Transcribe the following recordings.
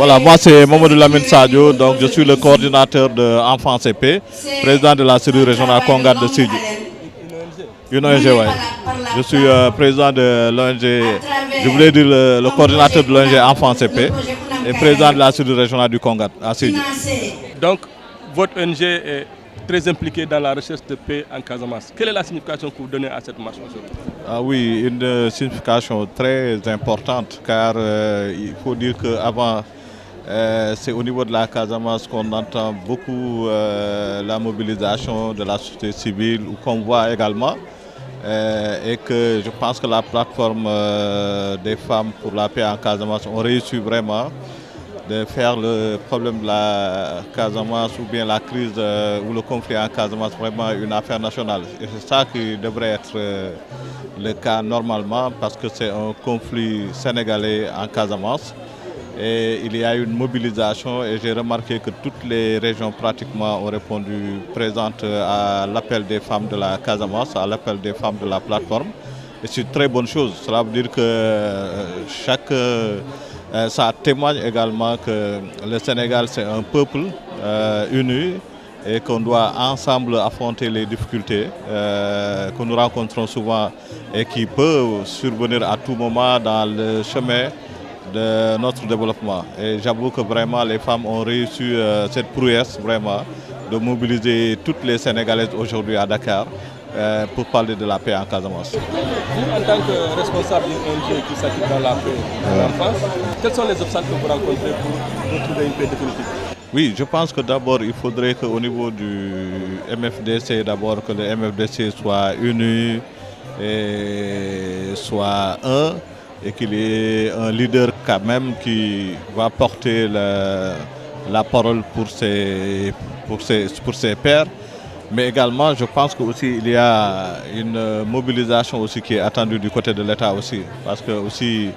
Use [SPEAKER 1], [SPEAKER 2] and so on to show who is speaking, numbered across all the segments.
[SPEAKER 1] Voilà, moi c'est Mamadou Lamine Sadio, donc je suis le coordinateur de Enfants CP, président de la cellule régionale Kongat de Sédhiou. Une ONG, ouais. Je suis président de l'ONG, je voulais dire le coordinateur de l'ONG Enfants CP et président de la cellule régionale du Kongat à Sédhiou.
[SPEAKER 2] Donc, votre ONG est très impliquée dans la recherche de paix en Casamance. Quelle est la signification que vous donnez à cette marche aujourd'hui?
[SPEAKER 1] Ah oui, une signification très importante car il faut dire qu'avant, c'est au niveau de la Casamance qu'on entend beaucoup la mobilisation de la société civile ou qu'on voit également. Et que je pense que la plateforme des femmes pour la paix en Casamance ont réussi vraiment de faire le problème de la Casamance ou bien la crise ou le conflit en Casamance vraiment une affaire nationale. Et c'est ça qui devrait être le cas normalement parce que c'est un conflit sénégalais en Casamance. Et il y a eu une mobilisation et j'ai remarqué que toutes les régions pratiquement ont répondu présentes à l'appel des femmes de la Casamance, à l'appel des femmes de la plateforme. Et c'est une très bonne chose. Cela veut dire que ça témoigne également que le Sénégal c'est un peuple uni et qu'on doit ensemble affronter les difficultés que nous rencontrons souvent et qui peuvent survenir à tout moment dans le chemin de notre développement. Et j'avoue que vraiment les femmes ont réussi cette prouesse vraiment de mobiliser toutes les Sénégalaises aujourd'hui à Dakar pour parler de la paix en Casamance.
[SPEAKER 2] Vous, en tant que responsable d'une ONG qui s'active dans la paix en France, quels sont les obstacles que vous rencontrez pour retrouver une paix définitive?
[SPEAKER 1] Oui, je pense que d'abord il faudrait qu'au niveau du MFDC, d'abord que le MFDC soit uni et soit un, et qu'il y ait un leader quand même qui va porter la parole pour ses pairs. Mais également, je pense qu'aussi il y a une mobilisation aussi qui est attendue du côté de l'État aussi. Parce que aussi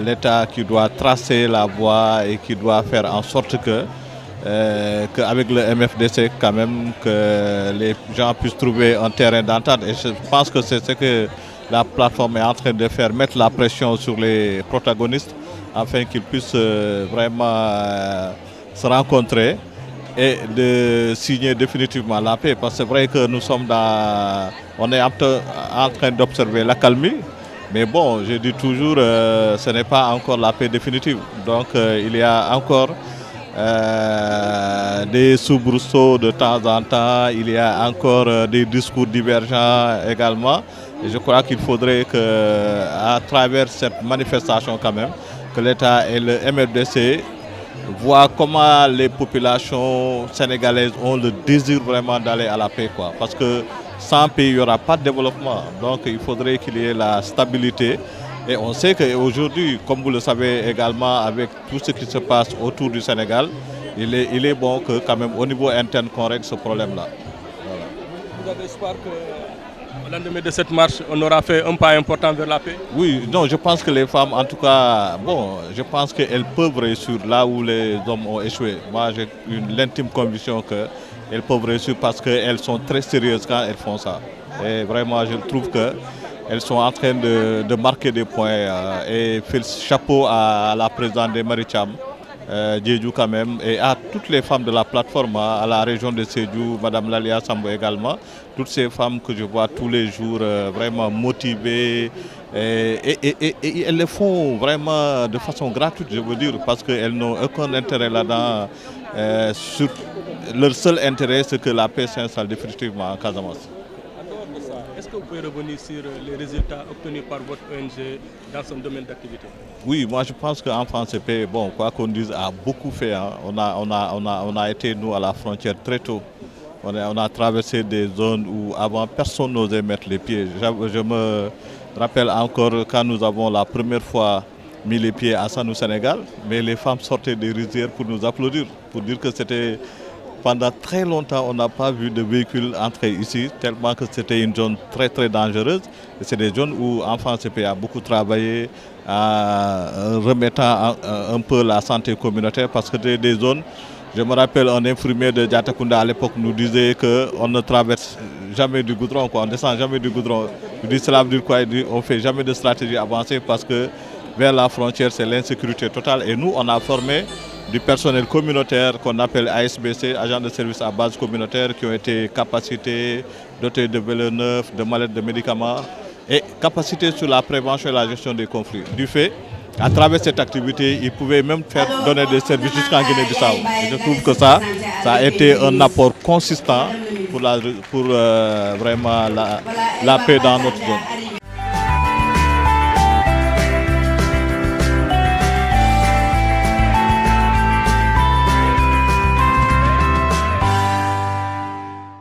[SPEAKER 1] l'État qui doit tracer la voie et qui doit faire en sorte qu'avec le MFDC quand même, que les gens puissent trouver un terrain d'entente. Et je pense que c'est ce que la plateforme est en train de faire, mettre la pression sur les protagonistes afin qu'ils puissent vraiment se rencontrer et de signer définitivement la paix. Parce que c'est vrai que nous sommes on est en train d'observer l'accalmie, mais bon, je dis toujours, ce n'est pas encore la paix définitive. Donc il y a encore des soubresauts de temps en temps, il y a encore des discours divergents également. Et je crois qu'il faudrait qu'à travers cette manifestation quand même, que l'État et le MFDC voient comment les populations sénégalaises ont le désir vraiment d'aller à la paix, quoi. Parce que sans paix, il n'y aura pas de développement. Donc il faudrait qu'il y ait la stabilité. Et on sait qu'aujourd'hui, comme vous le savez également, avec tout ce qui se passe autour du Sénégal, il est bon que quand même au niveau interne qu'on règle ce problème-là. Voilà.
[SPEAKER 2] Vous avez espoir qu'au lendemain de cette marche, on aura fait un pas important vers la paix?
[SPEAKER 1] Oui, non, je pense que les femmes, en tout cas, bon, je pense qu'elles peuvent réussir là où les hommes ont échoué. Moi, j'ai l'intime conviction qu'elles peuvent réussir parce qu'elles sont très sérieuses quand elles font ça. Et vraiment, je trouve qu'elles sont en train de marquer des points. Et chapeau à la présidente des Maricham, Diédhiou quand même, et à toutes les femmes de la plateforme, à la région de Sédhiou, Madame Lalia Sambo également, toutes ces femmes que je vois tous les jours vraiment motivées, et elles le font vraiment de façon gratuite, je veux dire, parce qu'elles n'ont aucun intérêt là-dedans. Leur seul intérêt, c'est que la paix s'installe définitivement en Casamance.
[SPEAKER 2] Est-ce que vous pouvez revenir sur les résultats obtenus par votre ONG dans son domaine d'activité?
[SPEAKER 1] Oui, moi je pense qu'Enfants CP, bon, quoi qu'on dise, a beaucoup fait. Hein. On a été, nous, à la frontière très tôt. On a traversé des zones où avant personne n'osait mettre les pieds. Je me rappelle encore quand nous avons la première fois mis les pieds à Sanou Sénégal, mais les femmes sortaient des rizières pour nous applaudir, pour dire que c'était... Pendant très longtemps, on n'a pas vu de véhicules entrer ici, tellement que c'était une zone très très dangereuse. C'est des zones où Enfants CP a beaucoup travaillé en remettant un peu la santé communautaire, parce que c'était des zones, je me rappelle un infirmier de Diatakunda à l'époque nous disait qu'on ne traverse jamais du goudron, quoi, on ne descend jamais du goudron. Je dis cela veut dire quoi? On ne fait jamais de stratégie avancée parce que vers la frontière, c'est l'insécurité totale. Et nous, on a formé du personnel communautaire qu'on appelle ASBC, agents de service à base communautaire, qui ont été capacités, dotés de vélos neufs, de mallettes de médicaments et capacités sur la prévention et la gestion des conflits. Du fait, à travers cette activité, ils pouvaient même faire donner des services jusqu'en Guinée-Bissau. Je trouve que ça a été un apport consistant pour vraiment la paix dans notre zone.